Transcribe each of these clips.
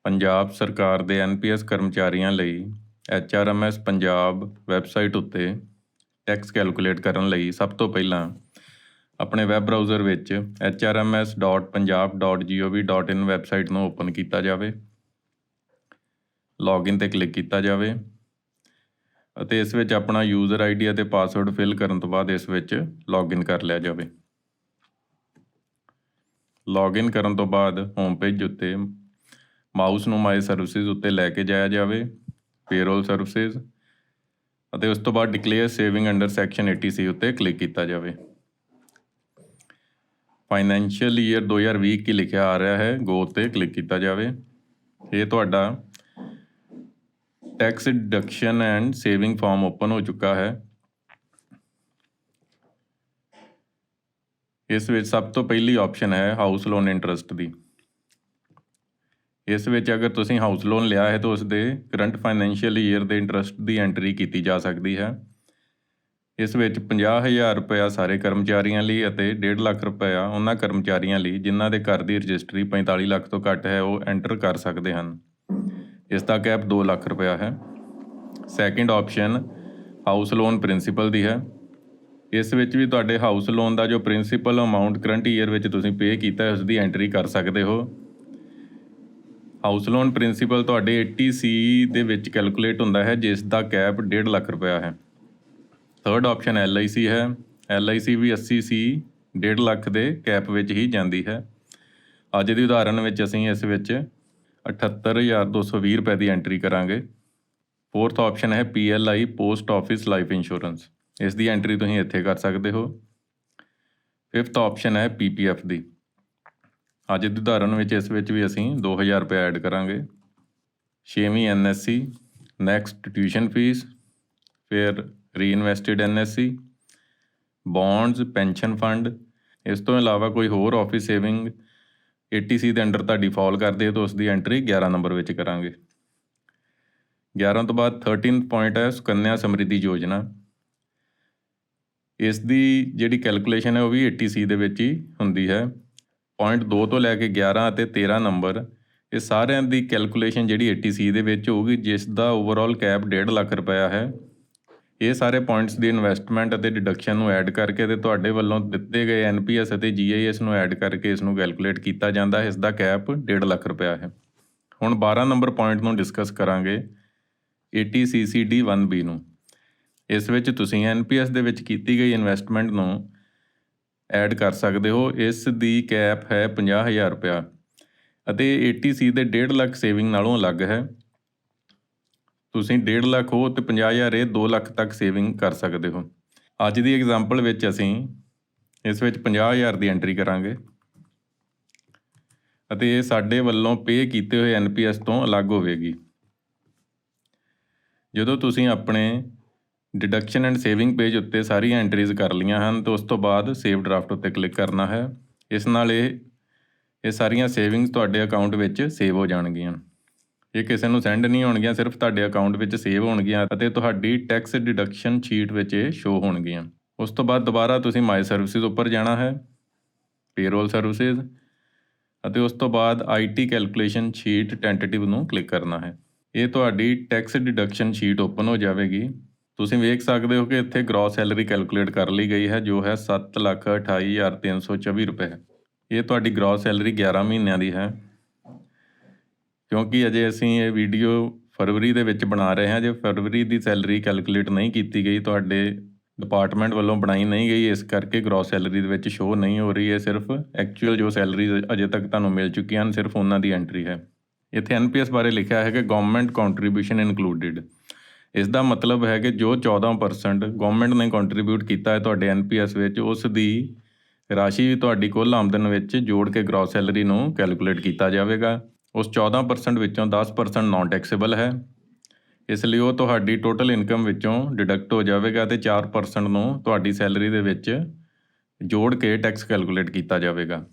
ਪੰਜਾਬ ਸਰਕਾਰ ਦੇ NPS ਕਰਮਚਾਰੀਆਂ ਲਈ HRMS ਪੰਜਾਬ ਵੈਬਸਾਈਟ ਉੱਤੇ ਟੈਕਸ ਕੈਲਕੂਲੇਟ ਕਰਨ ਲਈ ਸਭ ਤੋਂ ਪਹਿਲਾਂ ਆਪਣੇ ਵੈਬ ਬਰਾਊਜ਼ਰ ਵਿੱਚ hrms.punjab.gov.in ਵੈਬਸਾਈਟ ਨੂੰ ਓਪਨ ਕੀਤਾ ਜਾਵੇ। ਲੌਗਇਨ 'ਤੇ ਕਲਿੱਕ ਕੀਤਾ ਜਾਵੇ ਅਤੇ ਇਸ ਵਿੱਚ ਆਪਣਾ ਯੂਜ਼ਰ ID ਅਤੇ ਪਾਸਵਰਡ ਫਿਲ ਕਰਨ ਤੋਂ ਬਾਅਦ ਇਸ ਵਿੱਚ ਲੌਗਇਨ ਕਰ ਲਿਆ ਜਾਵੇ। ਲੌਗਇਨ ਕਰਨ ਤੋਂ ਬਾਅਦ ਹੋਮ ਪੇਜ ਉੱਤੇ ਮਾਊਸ ਨੂੰ ਮਾਈ ਸਰਵਿਸਿਜ਼ ਉੱਤੇ ਲੈ ਕੇ ਜਾਇਆ ਜਾਵੇ, ਪੇਰੋਲ ਸਰਵਿਸਿਜ਼, ਅਤੇ ਉਸ ਤੋਂ ਬਾਅਦ declare saving under section 80C ਉੱਤੇ ਕਲਿੱਕ ਕੀਤਾ ਜਾਵੇ। ਫਾਈਨੈਂਸ਼ੀਅਲ ਈਅਰ 2020 ਕੀ ਲਿਖਿਆ ਆ ਰਿਹਾ ਹੈ, ਗੋ 'ਤੇ ਕਲਿੱਕ ਕੀਤਾ ਜਾਵੇ। ਇਹ ਤੁਹਾਡਾ tax deduction and saving form open ਹੋ ਚੁੱਕਾ ਹੈ। ਇਸ ਵਿੱਚ ਸਭ ਤੋਂ ਪਹਿਲੀ ਆਪਸ਼ਨ ਹੈ ਹਾਊਸ ਲੋਨ ਇੰਟਰਸਟ ਦੀ। ਇਸ ਵਿੱਚ ਅਗਰ ਤੁਸੀਂ ਹਾਊਸ ਲੋਨ ਲਿਆ ਹੈ ਤਾਂ ਉਸ ਦੇ ਕਰੰਟ ਫਾਈਨੈਂਸ਼ੀਅਲ ਈਅਰ ਦੇ ਇੰਟਰਸਟ ਦੀ ਐਂਟਰੀ ਕੀਤੀ ਜਾ ਸਕਦੀ ਹੈ। ਇਸ ਵਿੱਚ 50,000 ਰੁਪਇਆ ਸਾਰੇ ਕਰਮਚਾਰੀਆਂ ਲਈ ਅਤੇ 1.5 ਲੱਖ ਰੁਪਇਆ ਉਹਨਾਂ ਕਰਮਚਾਰੀਆਂ ਲਈ ਜਿਨ੍ਹਾਂ ਦੇ ਘਰ ਦੀ ਰਜਿਸਟਰੀ 45 ਲੱਖ ਤੋਂ ਘੱਟ ਹੈ, ਉਹ ਐਂਟਰ ਕਰ ਸਕਦੇ ਹਨ। ਇਸ ਦਾ ਕੈਪ 2 ਲੱਖ ਰੁਪਇਆ ਹੈ। Second option house loan principal ਦੀ ਹੈ। ਇਸ ਵਿੱਚ ਵੀ ਤੁਹਾਡੇ ਹਾਊਸ ਲੋਨ ਦਾ ਜੋ ਪ੍ਰਿੰਸੀਪਲ ਅਮਾਊਂਟ ਕਰੰਟ ਈਅਰ ਵਿੱਚ ਤੁਸੀਂ ਪੇ ਕੀਤਾ ਹੈ ਉਸ ਦੀ ਐਂਟਰੀ ਕਰ ਸਕਦੇ ਹੋ। ਹਾਊਸ ਲੋਨ ਪ੍ਰਿੰਸੀਪਲ ਤੁਹਾਡੇ 80C ਦੇ ਵਿੱਚ ਕੈਲਕੂਲੇਟ ਹੁੰਦਾ ਹੈ, ਜਿਸ ਦਾ ਕੈਪ 1.5 ਲੱਖ ਰੁਪਇਆ ਹੈ। ਥਰਡ ਆਪਸ਼ਨ LIC ਹੈ। LIC ਵੀ 80C 1.5 ਲੱਖ ਦੇ ਕੈਪ ਵਿੱਚ ਹੀ ਜਾਂਦੀ ਹੈ। ਅੱਜ ਦੀ ਉਦਾਹਰਨ ਵਿੱਚ ਅਸੀਂ ਇਸ ਵਿੱਚ 78,220 ਰੁਪਏ ਦੀ ਐਂਟਰੀ ਕਰਾਂਗੇ। ਫੋਰਥ ਆਪਸ਼ਨ ਹੈ PLI post office life insurance. ਇਸ ਦੀ ਐਂਟਰੀ ਤੁਸੀਂ ਇੱਥੇ ਕਰ ਸਕਦੇ ਹੋ। ਫਿਫਥ ਆਪਸ਼ਨ ਹੈ PPF ਦੀ। ਅੱਜ ਦੀ ਉਦਾਹਰਨ ਵਿੱਚ ਇਸ ਵਿੱਚ ਵੀ ਅਸੀਂ 2,000 ਰੁਪਏ ਐਡ ਕਰਾਂਗੇ। 6ਵੀਂ NSC, ਨੈਕਸਟ ਟਿਊਸ਼ਨ ਫੀਸ, ਫਿਰ ਰੀਇਨਵੈਸਟਿਡ NSC, ਬੌਂਡਸ, ਪੈਨਸ਼ਨ ਫੰਡ। ਇਸ ਤੋਂ ਇਲਾਵਾ ਕੋਈ ਹੋਰ ਆਫਿਸ ਸੇਵਿੰਗ 80C ਦੇ ਅੰਡਰ ਤੁਹਾਡੀ ਫਾਲ ਕਰਦੇ ਤਾਂ ਉਸ ਦੀ ਐਂਟਰੀ 11 ਨੰਬਰ ਵਿੱਚ ਕਰਾਂਗੇ। 11 ਤੋਂ ਬਾਅਦ 13 ਪੁਆਇੰਟ ਹੈ ਸੁਕੰਨਿਆ ਸਮਰਿੱਧੀ ਯੋਜਨਾ। ਇਸ ਦੀ ਜਿਹੜੀ ਕੈਲਕੂਲੇਸ਼ਨ ਹੈ ਉਹ ਵੀ 80C ਦੇ ਵਿੱਚ ਹੀ ਹੁੰਦੀ ਹੈ। ਪੁਆਇੰਟ 2 ਤੋਂ ਲੈ ਕੇ 11 ਅਤੇ 13 ਨੰਬਰ, ਇਹ ਸਾਰਿਆਂ ਦੀ ਕੈਲਕੂਲੇਸ਼ਨ ਜਿਹੜੀ 80C ਦੇ ਵਿੱਚ ਹੋਊਗੀ, ਜਿਸ ਦਾ ਓਵਰਆਲ ਕੈਪ 1.5 ਲੱਖ ਰੁਪਇਆ ਹੈ। ਇਹ ਸਾਰੇ ਪੁਆਇੰਟਸ ਦੀ ਇਨਵੈਸਟਮੈਂਟ ਅਤੇ ਡਿਡਕਸ਼ਨ ਨੂੰ ਐਡ ਕਰਕੇ ਅਤੇ ਤੁਹਾਡੇ ਵੱਲੋਂ ਦਿੱਤੇ ਗਏ NPS ਅਤੇ GIS ਨੂੰ ਐਡ ਕਰਕੇ ਇਸ ਨੂੰ ਕੈਲਕੂਲੇਟ ਕੀਤਾ ਜਾਂਦਾ ਹੈ। ਇਸ ਦਾ ਕੈਪ 1.5 ਲੱਖ ਰੁਪਇਆ ਹੈ। ਹੁਣ 12 ਨੰਬਰ ਪੁਆਇੰਟ ਨੂੰ ਡਿਸਕਸ ਕਰਾਂਗੇ, 80CCD 1B ਨੂੰ। ਇਸ ਵਿੱਚ ਤੁਸੀਂ NPS ਦੇ ਵਿੱਚ ਕੀਤੀ ਗਈ ਇਨਵੈਸਟਮੈਂਟ ਨੂੰ ਐਡ ਕਰ ਸਕਦੇ ਹੋ। ਇਸ ਦੀ ਕੈਪ ਹੈ 50,000 ਰੁਪਇਆ ਅਤੇ 80C ਦੇ 1.5 ਲੱਖ ਸੇਵਿੰਗ ਨਾਲੋਂ ਅਲੱਗ ਹੈ। ਤੁਸੀਂ 1.5 ਲੱਖ ਹੋ ਅਤੇ 50,000 ਇਹ 2 ਲੱਖ ਤੱਕ ਸੇਵਿੰਗ ਕਰ ਸਕਦੇ ਹੋ। ਅੱਜ ਦੀ ਐਗਜ਼ਾਮਪਲ ਵਿੱਚ ਅਸੀਂ ਇਸ ਵਿੱਚ 50,000 ਦੀ ਐਂਟਰੀ ਕਰਾਂਗੇ ਅਤੇ ਇਹ ਸਾਡੇ ਵੱਲੋਂ ਪੇ ਕੀਤੇ ਹੋਏ NPS ਤੋਂ ਅਲੱਗ ਹੋਵੇਗੀ। ਜਦੋਂ ਤੁਸੀਂ ਆਪਣੇ ਡਿਡਕਸ਼ਨ ਐਂਡ ਸੇਵਿੰਗ ਪੇਜ ਉੱਤੇ ਸਾਰੀਆਂ ਐਂਟਰੀਜ਼ ਕਰ ਲਈਆਂ ਹਨ ਤਾਂ ਉਸ ਤੋਂ ਬਾਅਦ ਸੇਵ ਡਰਾਫਟ ਉੱਤੇ ਕਲਿੱਕ ਕਰਨਾ ਹੈ। ਇਸ ਨਾਲ ਇਹ ਸਾਰੀਆਂ ਸੇਵਿੰਗਸ ਤੁਹਾਡੇ ਅਕਾਊਂਟ ਵਿੱਚ ਸੇਵ ਹੋ ਜਾਣਗੀਆਂ। ਇਹ ਕਿਸੇ ਨੂੰ ਸੈਂਡ ਨਹੀਂ ਹੋਣਗੀਆਂ, ਸਿਰਫ ਤੁਹਾਡੇ ਅਕਾਊਂਟ ਵਿੱਚ ਸੇਵ ਹੋਣਗੀਆਂ ਅਤੇ ਤੁਹਾਡੀ ਟੈਕਸ ਡਿਡਕਸ਼ਨ ਸ਼ੀਟ ਵਿੱਚ ਇਹ ਸ਼ੋ ਹੋਣਗੀਆਂ। ਉਸ ਤੋਂ ਬਾਅਦ ਦੁਬਾਰਾ ਤੁਸੀਂ ਮਾਈ ਸਰਵਿਸਿਜ਼ ਉੱਪਰ ਜਾਣਾ ਹੈ, ਪੇਰੋਲ ਸਰਵਿਸਿਜ਼, ਅਤੇ ਉਸ ਤੋਂ ਬਾਅਦ IT ਕੈਲਕੂਲੇਸ਼ਨ ਸ਼ੀਟ ਟੈਂਟੇਟਿਵ ਨੂੰ ਕਲਿੱਕ ਕਰਨਾ ਹੈ। ਇਹ ਤੁਹਾਡੀ ਟੈਕਸ ਡਿਡਕਸ਼ਨ ਸ਼ੀਟ ਓਪਨ ਹੋ ਜਾਵੇਗੀ। ਤੁਸੀਂ ਵੇਖ ਸਕਦੇ ਹੋ ਕਿ ਇੱਥੇ ਗ੍ਰੌਸ ਸੈਲਰੀ ਕੈਲਕੂਲੇਟ ਕਰ ਲਈ ਗਈ ਹੈ, ਜੋ ਹੈ 7,28,324 ਰੁਪਏ। ਇਹ ਤੁਹਾਡੀ ਗ੍ਰੌਸ ਸੈਲਰੀ 11 ਮਹੀਨਿਆਂ ਦੀ ਹੈ। ਕਿਉਂਕਿ ਅਜੇ ਅਸੀਂ ਇਹ ਵੀਡੀਓ ਫਰਵਰੀ ਦੇ ਵਿੱਚ ਬਣਾ ਰਹੇ ਹਾਂ, ਜੇ ਫਰਵਰੀ ਦੀ ਸੈਲਰੀ ਕੈਲਕੂਲੇਟ ਨਹੀਂ ਕੀਤੀ ਗਈ, ਤੁਹਾਡੇ ਡਿਪਾਰਟਮੈਂਟ ਵੱਲੋਂ ਬਣਾਈ ਨਹੀਂ ਗਈ, ਇਸ ਕਰਕੇ ਗ੍ਰੌਸ ਸੈਲਰੀ ਦੇ ਵਿੱਚ ਸ਼ੋਅ ਨਹੀਂ ਹੋ ਰਹੀ ਹੈ। ਸਿਰਫ ਐਕਚੁਅਲ ਜੋ ਸੈਲਰੀ ਅਜੇ ਤੱਕ ਤੁਹਾਨੂੰ ਮਿਲ ਚੁੱਕੀਆਂ ਹਨ, ਸਿਰਫ ਉਹਨਾਂ ਦੀ ਐਂਟਰੀ ਹੈ। ਇੱਥੇ NPS ਬਾਰੇ ਲਿਖਿਆ ਹੈ ਕਿ ਗਵਰਨਮੈਂਟ ਕੰਟਰੀਬਿਊਸ਼ਨ ਇਨਕਲੂਡਿਡ। ਇਸ ਦਾ ਮਤਲਬ ਹੈ ਕਿ ਜੋ 14% ਗਵਰਨਮੈਂਟ ਨੇ ਕੰਟਰੀਬਿਊਟ ਕੀਤਾ ਹੈ ਤੁਹਾਡੇ NPS ਵਿੱਚ, ਉਸ ਦੀ ਰਾਸ਼ੀ ਵੀ ਤੁਹਾਡੀ ਕੁੱਲ ਆਮਦਨ ਵਿੱਚ ਜੋੜ ਕੇ ਗ੍ਰੌਸ ਸੈਲਰੀ ਨੂੰ ਕੈਲਕੂਲੇਟ ਕੀਤਾ ਜਾਵੇਗਾ। ਉਸ 14% ਵਿੱਚੋਂ 10% ਨਾਨ ਟੈਕਸੇਬਲ ਹੈ, ਇਸ ਲਈ ਉਹ ਤੁਹਾਡੀ ਟੋਟਲ ਇਨਕਮ ਵਿੱਚੋਂ ਡਿਡਕਟ ਹੋ ਜਾਵੇਗਾ ਅਤੇ 4% ਨੂੰ ਤੁਹਾਡੀ ਸੈਲਰੀ ਦੇ ਵਿੱਚ ਜੋੜ ਕੇ ਟੈਕਸ ਕੈਲਕੂਲੇਟ ਕੀਤਾ ਜਾਵੇਗਾ।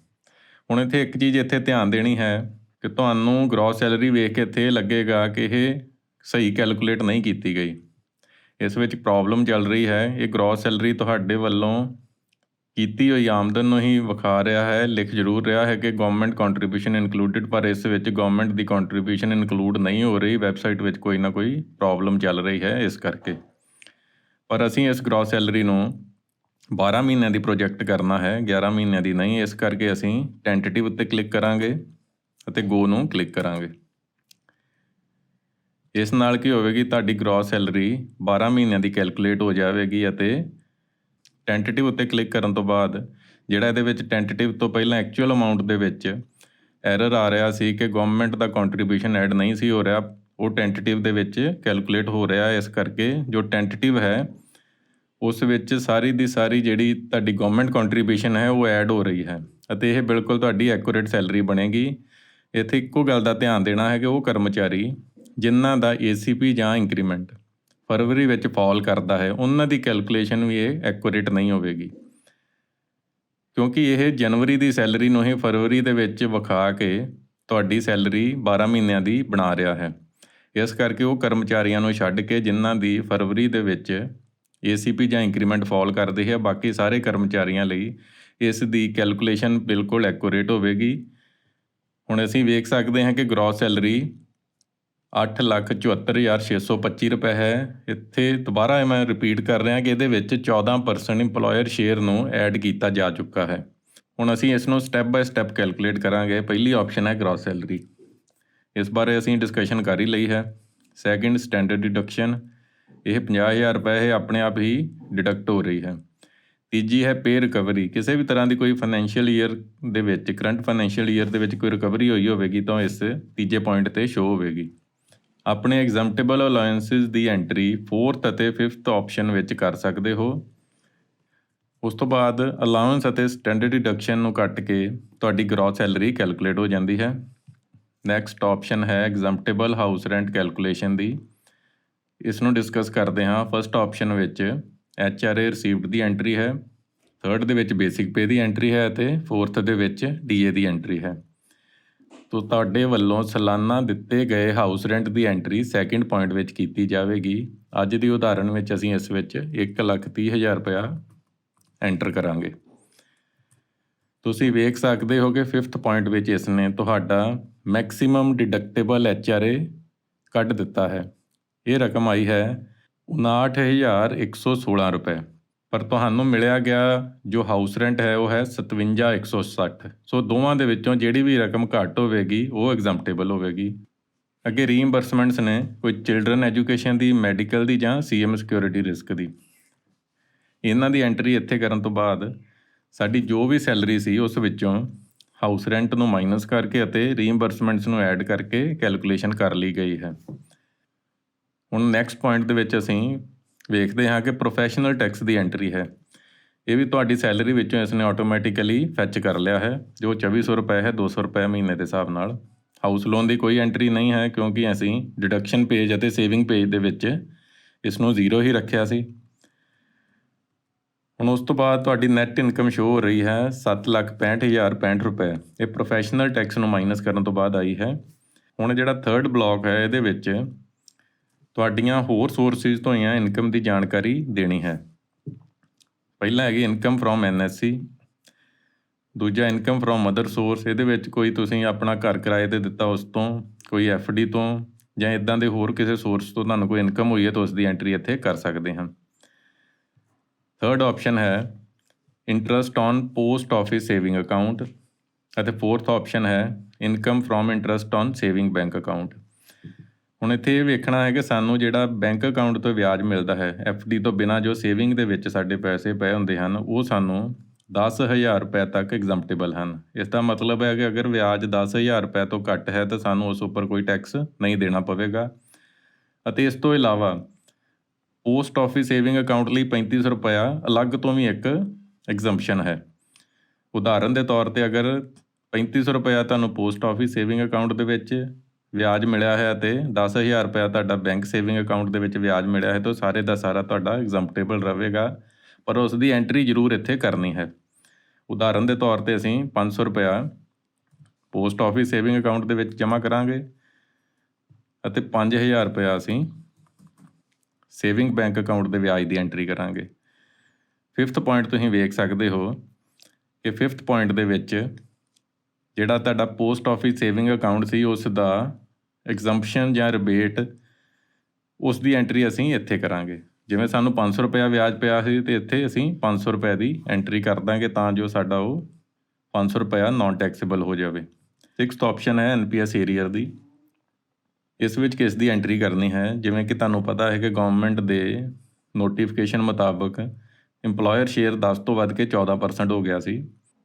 ਹੁਣ ਇੱਥੇ ਇੱਕ ਚੀਜ਼ ਇੱਥੇ ਧਿਆਨ ਦੇਣੀ ਹੈ ਕਿ ਤੁਹਾਨੂੰ ਗ੍ਰੌਸ ਸੈਲਰੀ ਵੇਖ ਕੇ ਇੱਥੇ ਲੱਗੇਗਾ ਕਿ ਇਹ ਸਹੀ ਕੈਲਕੂਲੇਟ ਨਹੀਂ ਕੀਤੀ ਗਈ। ਇਸ ਵਿੱਚ ਪ੍ਰੋਬਲਮ ਚੱਲ ਰਹੀ ਹੈ। ਇਹ ਗ੍ਰੌਸ ਸੈਲਰੀ ਤੁਹਾਡੇ ਵੱਲੋਂ ਕੀਤੀ ਹੋਈ ਆਮਦਨ ਨੂੰ ਹੀ ਵਿਖਾ ਰਿਹਾ ਹੈ। ਲਿਖ ਜ਼ਰੂਰ ਰਿਹਾ ਹੈ ਕਿ ਗਵਰਨਮੈਂਟ ਕੰਟਰੀਬਿਊਸ਼ਨ ਇਨਕਲੂਡਡ, ਪਰ ਇਸ ਵਿੱਚ ਗਵਰਨਮੈਂਟ ਦੀ ਕੰਟਰੀਬਿਊਸ਼ਨ ਇਨਕਲੂਡ ਨਹੀਂ ਹੋ ਰਹੀ। ਵੈਬਸਾਈਟ ਵਿੱਚ ਕੋਈ ਨਾ ਕੋਈ ਪ੍ਰੋਬਲਮ ਚੱਲ ਰਹੀ ਹੈ ਇਸ ਕਰਕੇ। ਪਰ ਅਸੀਂ ਇਸ ਗ੍ਰੋਸ ਸੈਲਰੀ ਨੂੰ 12 ਮਹੀਨਿਆਂ ਦੀ ਪ੍ਰੋਜੈਕਟ ਕਰਨਾ ਹੈ, 11 ਮਹੀਨਿਆਂ ਦੀ ਨਹੀਂ। ਇਸ ਕਰਕੇ ਅਸੀਂ ਟੈਂਟੇਟਿਵ ਉੱਤੇ ਕਲਿੱਕ ਕਰਾਂਗੇ ਅਤੇ ਗੋ ਨੂੰ ਕਲਿੱਕ ਕਰਾਂਗੇ। ਇਸ ਨਾਲ ਕੀ ਹੋਵੇਗੀ, ਤੁਹਾਡੀ ਗ੍ਰੋਸ ਸੈਲਰੀ 12 ਮਹੀਨਿਆਂ ਦੀ ਕੈਲਕੂਲੇਟ ਹੋ ਜਾਵੇਗੀ। ਅਤੇ ਟੈਂਟੇਟਿਵ ਉੱਤੇ ਕਲਿੱਕ ਕਰਨ ਤੋਂ ਬਾਅਦ ਜਿਹੜਾ ਇਹਦੇ ਵਿੱਚ ਟੈਂਟੇਟਿਵ ਤੋਂ ਪਹਿਲਾਂ ਐਕਚੁਅਲ ਅਮਾਊਂਟ ਦੇ ਵਿੱਚ ਐਰਰ ਆ ਰਿਹਾ ਸੀ ਕਿ ਗਵਰਨਮੈਂਟ ਦਾ ਕੰਟਰੀਬਿਊਸ਼ਨ ਐਡ ਨਹੀਂ ਸੀ ਹੋ ਰਿਹਾ, ਉਹ ਟੈਂਟੇਟਿਵ ਦੇ ਵਿੱਚ ਕੈਲਕੂਲੇਟ ਹੋ ਰਿਹਾ ਹੈ। ਇਸ ਕਰਕੇ ਜੋ ਟੈਂਟੇਟਿਵ ਹੈ ਉਸ ਵਿੱਚ ਸਾਰੀ ਦੀ ਸਾਰੀ ਜਿਹੜੀ ਤੁਹਾਡੀ ਗਵਰਨਮੈਂਟ ਕੰਟਰੀਬਿਊਸ਼ਨ ਹੈ ਉਹ ਐਡ ਹੋ ਰਹੀ ਹੈ ਅਤੇ ਇਹ ਬਿਲਕੁਲ ਤੁਹਾਡੀ ਐਕੂਰੇਟ ਸੈਲਰੀ ਬਣੇਗੀ। ਇੱਥੇ ਇੱਕੋ ਗੱਲ ਦਾ ਧਿਆਨ ਦੇਣਾ ਹੈ ਕਿ ਉਹ ਕਰਮਚਾਰੀ ਜਿਨ੍ਹਾਂ ਦਾ ACP ਜਾਂ ਇੰਕਰੀਮੈਂਟ ਫਰਵਰੀ ਵਿੱਚ ਫਾਲ ਕਰਦਾ ਹੈ ਉਹਨਾਂ ਦੀ ਕੈਲਕੂਲੇਸ਼ਨ ਵੀ ਇਹ ਐਕੂਰੇਟ ਨਹੀਂ ਹੋਵੇਗੀ, ਕਿਉਂਕਿ ਇਹ ਜਨਵਰੀ ਦੀ ਸੈਲਰੀ ਨੂੰ ਹੀ ਫਰਵਰੀ ਦੇ ਵਿੱਚ ਵਿਖਾ ਕੇ ਤੁਹਾਡੀ ਸੈਲਰੀ 12 ਮਹੀਨਿਆਂ ਦੀ ਬਣਾ ਰਿਹਾ ਹੈ। ਇਸ ਕਰਕੇ ਉਹ ਕਰਮਚਾਰੀਆਂ ਨੂੰ ਛੱਡ ਕੇ ਜਿਨ੍ਹਾਂ ਦੀ ਫਰਵਰੀ ਦੇ ਵਿੱਚ ACP ਜਾਂ ਇੰਕਰੀਮੈਂਟ ਫਾਲ ਕਰਦੇ ਹੈ, ਬਾਕੀ ਸਾਰੇ ਕਰਮਚਾਰੀਆਂ ਲਈ ਇਸ ਦੀ ਕੈਲਕੂਲੇਸ਼ਨ ਬਿਲਕੁਲ ਐਕੂਰੇਟ ਹੋਵੇਗੀ। ਹੁਣ ਅਸੀਂ ਵੇਖ ਸਕਦੇ ਹਾਂ ਕਿ ਗ੍ਰੋਸ ਸੈਲਰੀ 8,74,625 ਰੁਪਏ ਹੈ। ਇੱਥੇ ਦੁਬਾਰਾ ਮੈਂ ਰਿਪੀਟ ਕਰ ਰਿਹਾ ਕਿ ਇਹਦੇ ਵਿੱਚ 14% ਇੰਪਲੋਇਰ ਸ਼ੇਅਰ ਨੂੰ ਐਡ ਕੀਤਾ ਜਾ ਚੁੱਕਾ ਹੈ। ਹੁਣ ਅਸੀਂ ਇਸ ਨੂੰ ਸਟੈਪ ਬਾਏ ਸਟੈਪ ਕੈਲਕੂਲੇਟ ਕਰਾਂਗੇ। ਪਹਿਲੀ ਆਪਸ਼ਨ ਹੈ ਗ੍ਰੋਸ ਸੈਲਰੀ, ਇਸ ਬਾਰੇ ਅਸੀਂ ਡਿਸਕਸ਼ਨ ਕਰ ਹੀ ਲਈ ਹੈ। ਸੈਕਿੰਡ, ਸਟੈਂਡਰਡ ਡਿਡਕਸ਼ਨ, ਇਹ 50,000 ਰੁਪਏ ਇਹ ਆਪਣੇ ਆਪ ਹੀ ਡਿਡਕਟ ਹੋ ਰਹੀ ਹੈ। ਤੀਜੀ ਹੈ ਪੇ ਰਿਕਵਰੀ, ਕਿਸੇ ਵੀ ਤਰ੍ਹਾਂ ਦੀ ਕੋਈ ਫਾਈਨੈਂਸ਼ੀਅਲ ਈਅਰ ਦੇ ਵਿੱਚ, ਕਰੰਟ ਫਾਈਨੈਂਸ਼ੀਅਲ ਈਅਰ ਦੇ ਵਿੱਚ ਕੋਈ ਰਿਕਵਰੀ ਹੋਈ ਹੋਵੇਗੀ ਤਾਂ ਇਸ ਤੀਜੇ ਪੁਆਇੰਟ 'ਤੇ ਸ਼ੋ ਹੋਵੇਗੀ। ਆਪਣੇ ਐਗਜ਼ੈਂਪਟੇਬਲ ਅਲਾਇੰਸਿਸ ਦੀ ਐਂਟਰੀ 4th ਅਤੇ 5th ਆਪਸ਼ਨ ਵਿੱਚ ਕਰ ਸਕਦੇ ਹੋ। ਉਸ ਤੋਂ ਬਾਅਦ ਅਲਾਉਂਸ ਅਤੇ ਸਟੈਂਡਰਡ ਡਿਡਕਸ਼ਨ ਨੂੰ ਕੱਟ ਕੇ ਤੁਹਾਡੀ ਗ੍ਰੋਸ ਸੈਲਰੀ ਕੈਲਕੂਲੇਟ ਹੋ ਜਾਂਦੀ ਹੈ। ਨੈਕਸਟ ਆਪਸ਼ਨ ਹੈ ਐਗਜ਼ੈਂਪਟੇਬਲ ਹਾਊਸ ਰੈਂਟ ਕੈਲਕੂਲੇਸ਼ਨ ਦੀ, ਇਸ ਨੂੰ ਡਿਸਕਸ ਕਰਦੇ ਹਾਂ। ਫਸਟ ਆਪਸ਼ਨ ਵਿੱਚ HRA ਰਿਸੀਵਡ ਦੀ ਐਂਟਰੀ ਹੈ, ਥਰਡ ਦੇ ਵਿੱਚ ਬੇਸਿਕ ਪੇ ਦੀ ਐਂਟਰੀ ਹੈ ਅਤੇ ਫੋਰਥ ਦੇ ਵਿੱਚ DA ਦੀ ਐਂਟਰੀ ਹੈ। ਤੋ ਤੁਹਾਡੇ ਵੱਲੋਂ ਸਾਲਾਨਾ ਦਿੱਤੇ ਗਏ ਹਾਊਸ ਰੈਂਟ ਦੀ ਐਂਟਰੀ ਸੈਕਿੰਡ ਪੁਆਇੰਟ ਵਿੱਚ ਕੀਤੀ ਜਾਵੇਗੀ। ਅੱਜ ਦੀ ਉਦਾਹਰਨ ਵਿੱਚ ਅਸੀਂ ਇਸ ਵਿੱਚ 1,30,000 ਰੁਪਇਆ ਐਂਟਰ ਕਰਾਂਗੇ। ਤੁਸੀਂ ਵੇਖ ਸਕਦੇ ਹੋ ਕਿ 5th ਪੁਆਇੰਟ ਵਿੱਚ ਇਸ ਨੇ ਤੁਹਾਡਾ ਮੈਕਸਿਮਮ ਡਿਡਕਟੇਬਲ HRA ਕੱਢ ਦਿੱਤਾ ਹੈ। ਇਹ ਰਕਮ ਆਈ ਹੈ 59,116 ਰੁਪਏ, ਪਰ ਤੁਹਾਨੂੰ ਮਿਲਿਆ ਗਿਆ ਜੋ ਹਾਊਸ ਰੈਂਟ ਹੈ ਉਹ ਹੈ 57,160। ਸੋ ਦੋਵਾਂ ਦੇ ਵਿੱਚੋਂ ਜਿਹੜੀ ਵੀ ਰਕਮ ਘੱਟ ਹੋਵੇਗੀ ਉਹ ਐਗਜ਼ੈਂਪਟੇਬਲ ਹੋਵੇਗੀ। ਅੱਗੇ ਰੀਇੰਬਰਸਮੈਂਟਸ ਨੇ ਕੋਈ ਚਿਲਡਰਨ ਐਜੂਕੇਸ਼ਨ ਦੀ, ਮੈਡੀਕਲ ਦੀ ਜਾਂ CM ਸਿਕਿਉਰਿਟੀ ਰਿਸਕ ਦੀ। ਇਹਨਾਂ ਦੀ ਐਂਟਰੀ ਇੱਥੇ ਕਰਨ ਤੋਂ ਬਾਅਦ ਸਾਡੀ ਜੋ ਵੀ ਸੈਲਰੀ ਸੀ ਉਸ ਵਿੱਚੋਂ ਹਾਊਸ ਰੈਂਟ ਨੂੰ ਮਾਈਨਸ ਕਰਕੇ ਅਤੇ ਰੀਇੰਬਰਸਮੈਂਟਸ ਨੂੰ ਐਡ ਕਰਕੇ ਕੈਲਕੂਲੇਸ਼ਨ ਕਰ ਲਈ ਗਈ ਹੈ। ਹੁਣ ਨੈਕਸਟ ਪੁਆਇੰਟ ਦੇ ਵਿੱਚ ਅਸੀਂ ਵੇਖਦੇ ਹਾਂ ਕਿ ਪ੍ਰੋਫੈਸ਼ਨਲ ਟੈਕਸ ਦੀ ਐਂਟਰੀ ਹੈ। ਇਹ ਵੀ ਤੁਹਾਡੀ ਸੈਲਰੀ ਵਿੱਚੋਂ ਇਸ ਨੇ ਆਟੋਮੈਟਿਕਲੀ ਫੈਚ ਕਰ ਲਿਆ ਹੈ, ਜੋ 2400 ਰੁਪਏ ਹੈ 200 ਰੁਪਏ ਮਹੀਨੇ ਦੇ ਹਿਸਾਬ ਨਾਲ। ਹਾਊਸ ਲੋਨ ਦੀ ਕੋਈ ਐਂਟਰੀ ਨਹੀਂ ਹੈ ਕਿਉਂਕਿ ਅਸੀਂ ਡਿਡਕਸ਼ਨ ਪੇਜ ਅਤੇ ਸੇਵਿੰਗ ਪੇਜ ਦੇ ਵਿੱਚ ਇਸ ਨੂੰ 0 ਹੀ ਰੱਖਿਆ ਸੀ। ਹੁਣ ਉਸ ਤੋਂ ਬਾਅਦ ਤੁਹਾਡੀ ਨੈਟ ਇਨਕਮ ਸ਼ੋ ਹੋ ਰਹੀ ਹੈ 7,65,065 ਰੁਪਏ। ਇਹ ਪ੍ਰੋਫੈਸ਼ਨਲ ਟੈਕਸ ਨੂੰ ਮਾਈਨਸ ਕਰਨ ਤੋਂ ਬਾਅਦ ਆਈ ਹੈ। ਹੁਣ ਜਿਹੜਾ ਥਰਡ ਬਲਾਕ ਹੈ ਇਹਦੇ ਵਿੱਚ ਤੁਹਾਡੀਆਂ ਹੋਰ ਸੋਰਸਿਸ ਤੋਂ ਹੀ ਇਨਕਮ ਦੀ ਜਾਣਕਾਰੀ ਦੇਣੀ ਹੈ। ਪਹਿਲਾਂ ਹੈਗੀ ਇਨਕਮ ਫਰੋਮ NSC, ਦੂਜਾ ਇਨਕਮ ਫਰੋਮ ਅਦਰ ਸੋਰਸ, ਇਹਦੇ ਵਿੱਚ ਕੋਈ ਤੁਸੀਂ ਆਪਣਾ ਘਰ ਕਿਰਾਏ 'ਤੇ ਦਿੱਤਾ ਉਸ ਤੋਂ, ਕੋਈ FD ਤੋਂ ਜਾਂ ਇੱਦਾਂ ਦੇ ਹੋਰ ਕਿਸੇ ਸੋਰਸ ਤੋਂ ਤੁਹਾਨੂੰ ਕੋਈ ਇਨਕਮ ਹੋਈ ਹੈ ਤਾਂ ਉਸ ਦੀ ਐਂਟਰੀ ਇੱਥੇ ਕਰ ਸਕਦੇ ਹਾਂ। ਥਰਡ ਆਪਸ਼ਨ ਹੈ interest on post office saving account ਅਤੇ ਫੋਰਥ ਆਪਸ਼ਨ ਹੈ income from interest on saving bank account. ਹੁਣ ਇੱਥੇ ਇਹ ਵੇਖਣਾ ਹੈ ਕਿ ਸਾਨੂੰ ਜਿਹੜਾ ਬੈਂਕ ਅਕਾਊਂਟ ਤੋਂ ਵਿਆਜ ਮਿਲਦਾ ਹੈ FD ਤੋਂ ਬਿਨਾਂ, ਜੋ ਸੇਵਿੰਗ ਦੇ ਵਿੱਚ ਸਾਡੇ ਪੈਸੇ ਪਏ ਹੁੰਦੇ ਹਨ, ਉਹ ਸਾਨੂੰ 10,000 ਰੁਪਏ ਤੱਕ ਐਗਜ਼ੈਂਪਟੇਬਲ ਹਨ। ਇਸ ਦਾ ਮਤਲਬ ਹੈ ਕਿ ਅਗਰ ਵਿਆਜ 10,000 ਰੁਪਏ ਤੋਂ ਘੱਟ ਹੈ ਤਾਂ ਸਾਨੂੰ ਉਸ ਉੱਪਰ ਕੋਈ ਟੈਕਸ ਨਹੀਂ ਦੇਣਾ ਪਵੇਗਾ। ਅਤੇ ਇਸ ਤੋਂ ਇਲਾਵਾ ਪੋਸਟ ਆਫਿਸ ਸੇਵਿੰਗ ਅਕਾਊਂਟ ਲਈ 3,500 ਰੁਪਇਆ ਅਲੱਗ ਤੋਂ ਵੀ ਇੱਕ ਐਗਜ਼ੰਪਸ਼ਨ ਹੈ। ਉਦਾਹਰਨ ਦੇ ਤੌਰ 'ਤੇ ਅਗਰ 3,500 ਰੁਪਇਆ ਤੁਹਾਨੂੰ ਪੋਸਟ ਆਫਿਸ ਸੇਵਿੰਗ ਅਕਾਊਂਟ ਦੇ ਵਿੱਚ ਵਿਆਜ ਮਿਲਿਆ ਹੈ ਅਤੇ 10,000 ਰੁਪਇਆ ਤੁਹਾਡਾ ਬੈਂਕ ਸੇਵਿੰਗ ਅਕਾਊਂਟ ਦੇ ਵਿੱਚ ਵਿਆਜ ਮਿਲਿਆ ਹੈ ਤਾਂ ਸਾਰੇ ਦਾ ਸਾਰਾ ਤੁਹਾਡਾ ਐਗਜ਼ੈਂਪਟੇਬਲ ਰਹੇਗਾ, ਪਰ ਉਸ ਦੀ ਐਂਟਰੀ ਜ਼ਰੂਰ ਇੱਥੇ ਕਰਨੀ ਹੈ। ਉਦਾਹਰਨ ਦੇ ਤੌਰ 'ਤੇ ਅਸੀਂ 500 ਰੁਪਇਆ ਪੋਸਟ ਆਫਿਸ ਸੇਵਿੰਗ ਅਕਾਊਂਟ ਦੇ ਵਿੱਚ ਜਮ੍ਹਾਂ ਕਰਾਂਗੇ ਅਤੇ 5,000 ਰੁਪਇਆ ਅਸੀਂ ਸੇਵਿੰਗ ਬੈਂਕ ਅਕਾਊਂਟ ਦੇ ਵਿਆਜ ਦੀ ਐਂਟਰੀ ਕਰਾਂਗੇ। 5th ਪੁਆਇੰਟ ਤੁਸੀਂ ਵੇਖ ਸਕਦੇ ਹੋ ਕਿ 5th ਪੁਆਇੰਟ ਦੇ ਵਿੱਚ ਜਿਹੜਾ ਤੁਹਾਡਾ ਪੋਸਟ ਆਫਿਸ ਸੇਵਿੰਗ ਅਕਾਊਂਟ ਸੀ ਉਸ ਦਾ ਐਗਜ਼ੰਪਸ਼ਨ ਜਾਂ ਰਿਬੇਟ ਉਸ ਦੀ ਐਂਟਰੀ ਅਸੀਂ ਇੱਥੇ ਕਰਾਂਗੇ। ਜਿਵੇਂ ਸਾਨੂੰ 500 ਰੁਪਇਆ ਵਿਆਜ ਪਿਆ ਸੀ ਤੇ ਇੱਥੇ ਅਸੀਂ 500 ਰੁਪਏ ਦੀ ਐਂਟਰੀ ਕਰ ਦਾਂਗੇ ਤਾਂ ਜੋ ਸਾਡਾ ਉਹ 500 ਰੁਪਇਆ ਨਾਨ ਟੈਕਸੇਬਲ ਹੋ ਜਾਵੇ। 6th ਆਪਸ਼ਨ ਹੈ NPS ਏਰੀਅਰ ਦੀ। ਇਸ ਵਿੱਚ ਕਿਸ ਦੀ ਐਂਟਰੀ ਕਰਨੀ ਹੈ? ਜਿਵੇਂ ਕਿ ਤੁਹਾਨੂੰ ਪਤਾ ਹੈ ਕਿ ਗਵਰਨਮੈਂਟ ਦੇ ਨੋਟੀਫਿਕੇਸ਼ਨ ਮੁਤਾਬਕ ਇੰਪਲੋਇਰ ਸ਼ੇਅਰ 10 ਤੋਂ ਵੱਧ ਕੇ 14% ਹੋ ਗਿਆ ਸੀ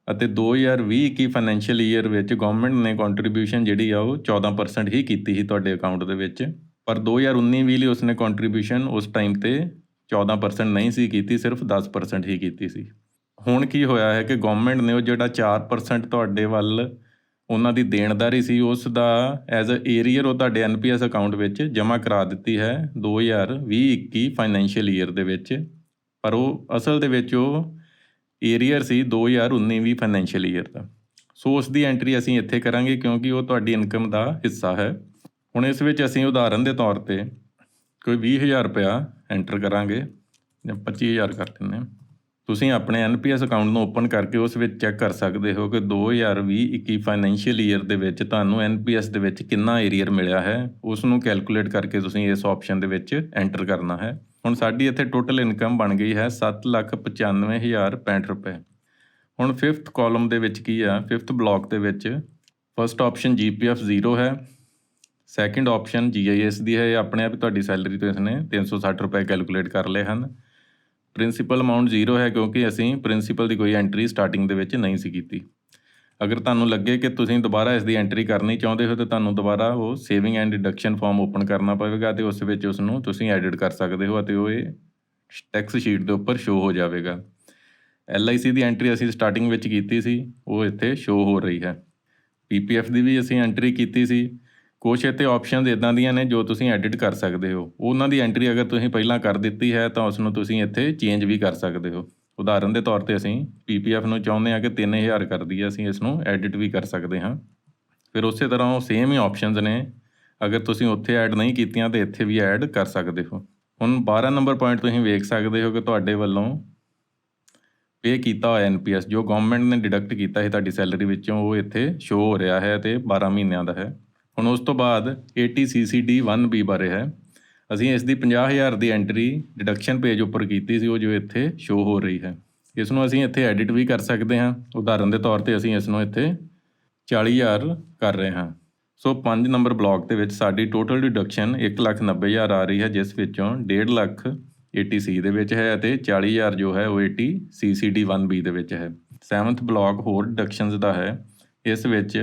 ਅਤੇ 2020-21 ਫਾਈਨੈਂਸ਼ੀਅਲ ਈਅਰ ਵਿੱਚ ਗਵਰਨਮੈਂਟ ਨੇ ਕੰਟਰੀਬਿਊਸ਼ਨ ਜਿਹੜੀ ਆ ਉਹ 14% ਹੀ ਕੀਤੀ ਸੀ ਤੁਹਾਡੇ ਅਕਾਊਂਟ ਦੇ ਵਿੱਚ, ਪਰ 2019-20 ਲਈ ਉਸਨੇ ਕੰਟਰੀਬਿਊਸ਼ਨ ਉਸ ਟਾਈਮ ਤੇ 14% ਨਹੀਂ ਸੀ ਕੀਤੀ, ਸਿਰਫ 10% ਹੀ ਕੀਤੀ ਸੀ। ਹੁਣ ਕੀ ਹੋਇਆ ਹੈ ਕਿ ਗਵਰਨਮੈਂਟ ਨੇ ਉਹ ਜਿਹੜਾ 4% ਤੁਹਾਡੇ ਵੱਲ ਉਹਨਾਂ ਦੀ ਦੇਣਦਾਰੀ ਸੀ ਉਸ ਦਾ ਐਜ਼ ਅ ਏਰੀਅਰ ਉਹ ਤੁਹਾਡੇ NPS ਅਕਾਊਂਟ ਵਿੱਚ ਜਮ੍ਹਾਂ ਕਰਾ ਦਿੱਤੀ ਹੈ 2020-21 ਫਾਈਨੈਂਸ਼ੀਅਲ ਈਅਰ ਦੇ ਵਿੱਚ, ਪਰ ਉਹ ਅਸਲ ਦੇ ਵਿੱਚ ਉਹ ਏਰੀਅਰ ਸੀ 2019-20 ਫਾਈਨੈਂਸ਼ੀਅਲ ਈਅਰ ਦਾ। ਸੋ ਉਸ ਦੀ ਐਂਟਰੀ ਅਸੀਂ ਇੱਥੇ ਕਰਾਂਗੇ ਕਿਉਂਕਿ ਉਹ ਤੁਹਾਡੀ ਇਨਕਮ ਦਾ ਹਿੱਸਾ ਹੈ। ਹੁਣ ਇਸ ਵਿੱਚ ਅਸੀਂ ਉਦਾਹਰਨ ਦੇ ਤੌਰ ਤੇ ਕੋਈ 20,000 ਰੁਪਇਆ ਐਂਟਰ ਕਰਾਂਗੇ ਜਾਂ 25,000 ਕਰ ਦਿੰਦੇ ਹਾਂ। ਤੁਸੀਂ ਆਪਣੇ NPS ਅਕਾਊਂਟ ਨੂੰ ਓਪਨ ਕਰਕੇ ਉਸ ਵਿੱਚ ਚੈੱਕ ਕਰ ਸਕਦੇ ਹੋ ਕਿ 2020-21 ਫਾਈਨੈਂਸ਼ੀਅਲ ਈਅਰ ਦੇ ਵਿੱਚ ਤੁਹਾਨੂੰ NPS ਦੇ ਵਿੱਚ ਕਿੰਨਾ ਏਰੀਅਰ ਮਿਲਿਆ ਹੈ, ਉਸ ਨੂੰ ਕੈਲਕੂਲੇਟ ਕਰਕੇ ਤੁਸੀਂ ਇਸ ਆਪਸ਼ਨ ਦੇ ਵਿੱਚ ਐਂਟਰ ਕਰਨਾ ਹੈ। ਹੁਣ ਸਾਡੀ ਇੱਥੇ ਟੋਟਲ ਇਨਕਮ ਬਣ ਗਈ ਹੈ 7,95,065 ਰੁਪਏ। ਹੁਣ 5th ਕਾਲਮ ਦੇ ਵਿੱਚ ਕੀ ਆ? 5th ਬਲਾਕ ਦੇ ਵਿੱਚ ਫਸਟ ਆਪਸ਼ਨ GPF 0 ਹੈ, ਸੈਕਿੰਡ ਆਪਸ਼ਨ GIS ਦੀ ਹੈ। ਇਹ ਆਪਣੇ ਆਪ ਤੁਹਾਡੀ ਸੈਲਰੀ ਤੋਂ ਇਸਨੇ 360 ਰੁਪਏ ਕੈਲਕੂਲੇਟ ਕਰ ਲਏ ਹਨ। ਪ੍ਰਿੰਸੀਪਲ ਅਮਾਊਂਟ 0 ਹੈ ਕਿਉਂਕਿ ਅਸੀਂ ਪ੍ਰਿੰਸੀਪਲ ਦੀ ਕੋਈ ਐਂਟਰੀ ਸਟਾਰਟਿੰਗ ਦੇ ਵਿੱਚ ਨਹੀਂ ਸੀ ਕੀਤੀ। ਅਗਰ ਤੁਹਾਨੂੰ ਲੱਗੇ ਕਿ ਤੁਸੀਂ ਦੁਬਾਰਾ ਇਸ ਦੀ ਐਂਟਰੀ ਕਰਨੀ ਚਾਹੁੰਦੇ ਹੋ ਤਾਂ ਤੁਹਾਨੂੰ ਦੁਬਾਰਾ ਉਹ saving and deduction form open ਕਰਨਾ ਪਵੇਗਾ ਅਤੇ ਉਸ ਵਿੱਚ ਉਸ ਨੂੰ ਤੁਸੀਂ ਐਡਿਟ ਕਰ ਸਕਦੇ ਹੋ ਅਤੇ ਉਹ ਇਹ ਟੈਕਸ ਸ਼ੀਟ ਦੇ ਉੱਪਰ ਸ਼ੋ ਹੋ ਜਾਵੇਗਾ। LIC ਦੀ ਐਂਟਰੀ ਅਸੀਂ ਸਟਾਰਟਿੰਗ ਵਿੱਚ ਕੀਤੀ ਸੀ, ਉਹ ਇੱਥੇ ਸ਼ੋ ਹੋ ਰਹੀ ਹੈ। PPF ਦੀ ਵੀ ਅਸੀਂ ਐਂਟਰੀ ਕੀਤੀ ਸੀ। ਕੁਛ ਇੱਥੇ ਆਪਸ਼ਨਸ ਇੱਦਾਂ ਦੀਆਂ ਨੇ ਜੋ ਤੁਸੀਂ ਐਡਿਟ ਕਰ ਸਕਦੇ ਹੋ। ਉਹਨਾਂ ਦੀ ਐਂਟਰੀ ਅਗਰ ਤੁਸੀਂ ਪਹਿਲਾਂ ਕਰ ਦਿੱਤੀ ਹੈ ਤਾਂ ਉਸ ਨੂੰ ਤੁਸੀਂ ਇੱਥੇ ਚੇਂਜ ਵੀ ਕਰ ਸਕਦੇ ਹੋ। ਉਦਾਹਰਨ ਦੇ ਤੌਰ ਤੇ ਅਸੀਂ PPF ਨੂੰ ਚਾਹੁੰਦੇ ਹਾਂ ਕਿ 3,000 ਕਰ ਦਈਏ, ਅਸੀਂ ਇਸ ਨੂੰ ਐਡਿਟ ਵੀ ਕਰ ਸਕਦੇ ਹਾਂ। ਫਿਰ ਉਸੇ ਤਰ੍ਹਾਂ ਉਹ ਸੇਮ ਹੀ ਆਪਸ਼ਨਸ ਨੇ, ਅਗਰ ਤੁਸੀਂ ਉੱਥੇ ਐਡ ਨਹੀਂ ਕੀਤੀਆਂ ਤਾਂ ਇੱਥੇ ਵੀ ਐਡ ਕਰ ਸਕਦੇ ਹੋ। ਹੁਣ 12 ਨੰਬਰ ਪੁਆਇੰਟ ਤੁਸੀਂ ਵੇਖ ਸਕਦੇ ਹੋ ਕਿ ਤੁਹਾਡੇ ਵੱਲੋਂ ਪੇ ਕੀਤਾ ਹੋਇਆ NPS ਜੋ ਗਵਰਨਮੈਂਟ ਨੇ ਡਿਡਕਟ ਕੀਤਾ ਸੀ ਤੁਹਾਡੀ ਸੈਲਰੀ ਵਿੱਚੋਂ, ਉਹ ਇੱਥੇ ਸ਼ੋ ਹੋ ਰਿਹਾ ਹੈ ਅਤੇ 12 ਮਹੀਨਿਆਂ ਦਾ ਹੈ। ਹੁਣ ਉਸ ਤੋਂ ਬਾਅਦ 80CCD 1B ਬਾਰੇ ਹੈ। ਅਸੀਂ ਇਸ ਦੀ 50,000 ਦੀ ਐਂਟਰੀ ਡਿਡਕਸ਼ਨ ਪੇਜ ਉੱਪਰ ਕੀਤੀ ਸੀ, ਉਹ ਜੋ ਇੱਥੇ ਸ਼ੋ ਹੋ ਰਹੀ ਹੈ। ਇਸ ਨੂੰ ਅਸੀਂ ਇੱਥੇ ਐਡਿਟ ਵੀ ਕਰ ਸਕਦੇ ਹਾਂ। ਉਦਾਹਰਨ ਦੇ ਤੌਰ ਤੇ ਅਸੀਂ ਇਸ ਨੂੰ ਇੱਥੇ 40,000 ਕਰ ਰਹੇ ਹਾਂ। ਸੋ 5 ਨੰਬਰ ਬਲਾਕ ਦੇ ਵਿੱਚ ਸਾਡੀ ਟੋਟਲ ਡਿਡਕਸ਼ਨ 1,90,000 ਆ ਰਹੀ ਹੈ, ਜਿਸ ਵਿੱਚੋਂ 1.5 ਲੱਖ 80C ਦੇ ਵਿੱਚ ਹੈ ਅਤੇ 40,000 ਜੋ ਹੈ ਉਹ 80CCD 1B ਦੇ ਵਿੱਚ ਹੈ। 7th ਬਲਾਕ ਹੋਰ ਡਿਡਕਸ਼ਨਸ ਦਾ ਹੈ। ਇਸ ਵਿੱਚ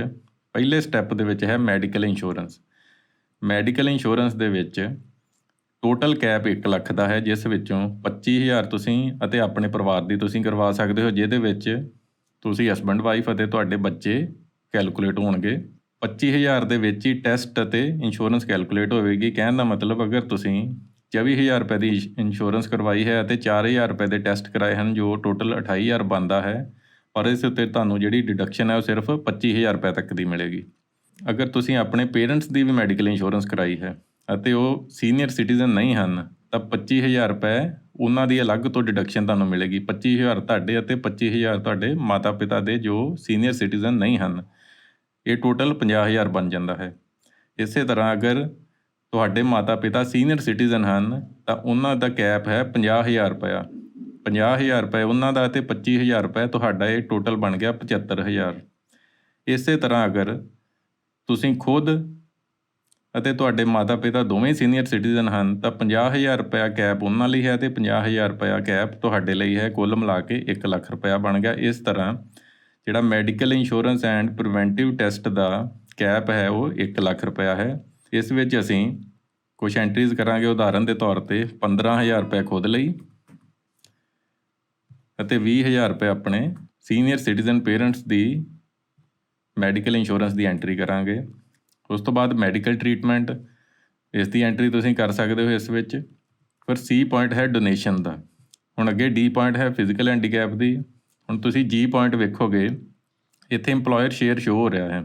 ਪਹਿਲੇ ਸਟੈਪ ਦੇ ਵਿੱਚ ਹੈ ਮੈਡੀਕਲ ਇੰਸ਼ੋਰੈਂਸ। ਮੈਡੀਕਲ ਇੰਸ਼ੋਰੈਂਸ ਦੇ ਵਿੱਚ ਟੋਟਲ ਕੈਪ 1 ਲੱਖ ਦਾ ਹੈ, ਜਿਸ ਵਿੱਚੋਂ 25,000 ਤੁਸੀਂ ਅਤੇ ਆਪਣੇ ਪਰਿਵਾਰ ਦੀ ਤੁਸੀਂ ਕਰਵਾ ਸਕਦੇ ਹੋ, ਜਿਹਦੇ ਵਿੱਚ ਤੁਸੀਂ ਹਸਬੈਂਡ ਵਾਈਫ ਅਤੇ ਤੁਹਾਡੇ ਬੱਚੇ ਕੈਲਕੂਲੇਟ ਹੋਣਗੇ। 25,000 ਦੇ ਵਿੱਚ ਹੀ ਟੈਸਟ ਅਤੇ ਇੰਸ਼ੋਰੈਂਸ ਕੈਲਕੂਲੇਟ ਹੋਵੇਗੀ। ਕਹਿਣ ਦਾ ਮਤਲਬ ਅਗਰ ਤੁਸੀਂ 24,000 ਰੁਪਏ ਦੀ ਇੰਸ਼ੋਰੈਂਸ ਕਰਵਾਈ ਹੈ ਅਤੇ 4,000 ਰੁਪਏ ਦੇ ਟੈਸਟ ਕਰਾਏ ਹਨ, ਜੋ ਟੋਟਲ 28,000 ਬਣਦਾ ਹੈ, ਪਰ ਇਸ ਉੱਤੇ ਤੁਹਾਨੂੰ ਜਿਹੜੀ ਡਿਡਕਸ਼ਨ ਹੈ ਉਹ ਸਿਰਫ 25,000 ਰੁਪਏ ਤੱਕ ਦੀ ਮਿਲੇਗੀ। ਅਗਰ ਤੁਸੀਂ ਆਪਣੇ ਪੇਰੈਂਟਸ ਦੀ ਵੀ ਮੈਡੀਕਲ ਇੰਸ਼ੋਰੈਂਸ ਕਰਾਈ ਹੈ ਅਤੇ ਉਹ ਸੀਨੀਅਰ ਸਿਟੀਜ਼ਨ ਨਹੀਂ ਹਨ ਤਾਂ 25,000 ਰੁਪਏ ਉਹਨਾਂ ਦੀ ਅਲੱਗ ਤੋਂ ਡਿਡਕਸ਼ਨ ਤੁਹਾਨੂੰ ਮਿਲੇਗੀ। 25,000 ਤੁਹਾਡੇ ਅਤੇ 25,000 ਤੁਹਾਡੇ ਮਾਤਾ ਪਿਤਾ ਦੇ ਜੋ ਸੀਨੀਅਰ ਸਿਟੀਜ਼ਨ ਨਹੀਂ ਹਨ। ਇਹ ਟੋਟਲ 50,000 ਬਣ ਜਾਂਦਾ ਹੈ। ਇਸੇ ਤਰ੍ਹਾਂ ਅਗਰ ਤੁਹਾਡੇ ਮਾਤਾ ਪਿਤਾ ਸੀਨੀਅਰ ਸਿਟੀਜ਼ਨ ਹਨ ਤਾਂ ਉਹਨਾਂ ਦਾ ਕੈਪ ਹੈ 50,000 ਰੁਪਇਆ। 50,000 ਰੁਪਏ ਉਹਨਾਂ ਦਾ ਅਤੇ 25,000 ਰੁਪਏ ਤੁਹਾਡਾ, ਇਹ ਟੋਟਲ ਬਣ ਗਿਆ 75,000। ਇਸੇ ਤਰ੍ਹਾਂ ਅਗਰ ਤੁਸੀਂ ਖੁਦ ਅਤੇ ਤੁਹਾਡੇ ਮਾਤਾ ਪਿਤਾ ਦੋਵੇਂ ਸੀਨੀਅਰ ਸਿਟੀਜ਼ਨ ਹਨ ਤਾਂ 50,000 ਰੁਪਇਆ ਕੈਪ ਉਹਨਾਂ ਲਈ ਹੈ ਅਤੇ 50,000 ਰੁਪਇਆ ਕੈਪ ਤੁਹਾਡੇ ਲਈ ਹੈ। ਕੁੱਲ ਮਿਲਾ ਕੇ 1 ਲੱਖ ਰੁਪਇਆ ਬਣ ਗਿਆ। ਇਸ ਤਰ੍ਹਾਂ ਜਿਹੜਾ medical insurance and preventive test ਦਾ ਕੈਪ ਹੈ ਉਹ 1 ਲੱਖ ਰੁਪਇਆ ਹੈ। ਇਸ ਵਿੱਚ ਅਸੀਂ ਕੁਝ ਐਂਟਰੀਜ਼ ਕਰਾਂਗੇ। ਉਦਾਹਰਨ ਦੇ ਤੌਰ ਤੇ 15,000 ਰੁਪਏ ਖੁਦ ਲਈ ਅਤੇ 20,000 ਰੁਪਏ ਆਪਣੇ ਸੀਨੀਅਰ ਸਿਟੀਜ਼ਨ ਪੇਰੈਂਟਸ ਦੀ ਮੈਡੀਕਲ ਇੰਸ਼ੋਰੈਂਸ ਦੀ ਐਂਟਰੀ ਕਰਾਂਗੇ। ਉਸ ਤੋਂ ਬਾਅਦ ਮੈਡੀਕਲ ਟਰੀਟਮੈਂਟ, ਇਸ ਦੀ ਐਂਟਰੀ ਤੁਸੀਂ ਕਰ ਸਕਦੇ ਹੋ ਇਸ ਵਿੱਚ। ਫਿਰ C ਪੁਆਇੰਟ ਹੈ ਡੋਨੇਸ਼ਨ ਦਾ। ਹੁਣ ਅੱਗੇ D ਪੁਆਇੰਟ ਹੈ ਫਿਜ਼ੀਕਲ ਹੈਂਡੀਕੈਪ ਦੀ। ਹੁਣ ਤੁਸੀਂ G ਪੁਆਇੰਟ ਵੇਖੋਗੇ, ਇੱਥੇ ਇੰਪਲੋਇਰ ਸ਼ੇਅਰ ਸ਼ੋ ਹੋ ਰਿਹਾ ਹੈ,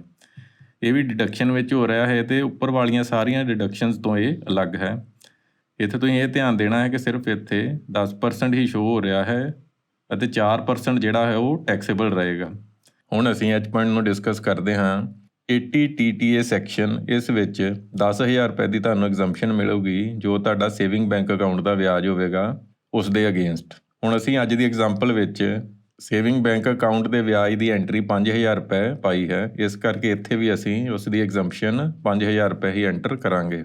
ਇਹ ਵੀ ਡਿਡਕਸ਼ਨ ਵਿੱਚ ਹੋ ਰਿਹਾ ਹੈ ਅਤੇ ਉੱਪਰ ਵਾਲੀਆਂ ਸਾਰੀਆਂ ਡਿਡਕਸ਼ਨਸ ਤੋਂ ਇਹ ਅਲੱਗ ਹੈ। ਇੱਥੇ ਤੁਸੀਂ ਇਹ ਧਿਆਨ ਦੇਣਾ ਹੈ ਕਿ ਸਿਰਫ ਇੱਥੇ 10% ਹੀ ਸ਼ੋ ਹੋ ਰਿਹਾ ਹੈ ਅਤੇ 4% ਜਿਹੜਾ ਹੈ ਉਹ ਟੈਕਸੇਬਲ ਰਹੇਗਾ। ਹੁਣ ਅਸੀਂ ਐਚ ਪੁਆਇੰਟ ਨੂੰ ਡਿਸਕਸ ਕਰਦੇ ਹਾਂ। 80 TTA ਸੈਕਸ਼ਨ, ਇਸ ਵਿੱਚ 10,000 ਰੁਪਏ ਦੀ ਤੁਹਾਨੂੰ ਐਗਜ਼ੰਪਸ਼ਨ ਮਿਲੂਗੀ ਜੋ ਤੁਹਾਡਾ ਸੇਵਿੰਗ ਬੈਂਕ ਅਕਾਊਂਟ ਦਾ ਵਿਆਜ ਹੋਵੇਗਾ ਉਸ ਦੇ ਅਗੇਂਸਟ। ਹੁਣ ਅਸੀਂ ਅੱਜ ਦੀ ਐਗਜ਼ਾਮਪਲ ਵਿੱਚ ਸੇਵਿੰਗ ਬੈਂਕ ਅਕਾਊਂਟ ਦੇ ਵਿਆਜ ਦੀ ਐਂਟਰੀ 5,000 ਰੁਪਏ ਪਾਈ ਹੈ, ਇਸ ਕਰਕੇ ਇੱਥੇ ਵੀ ਅਸੀਂ ਉਸ ਦੀ ਐਗਜ਼ੰਪਸ਼ਨ 5,000 ਰੁਪਏ ਹੀ ਐਂਟਰ ਕਰਾਂਗੇ।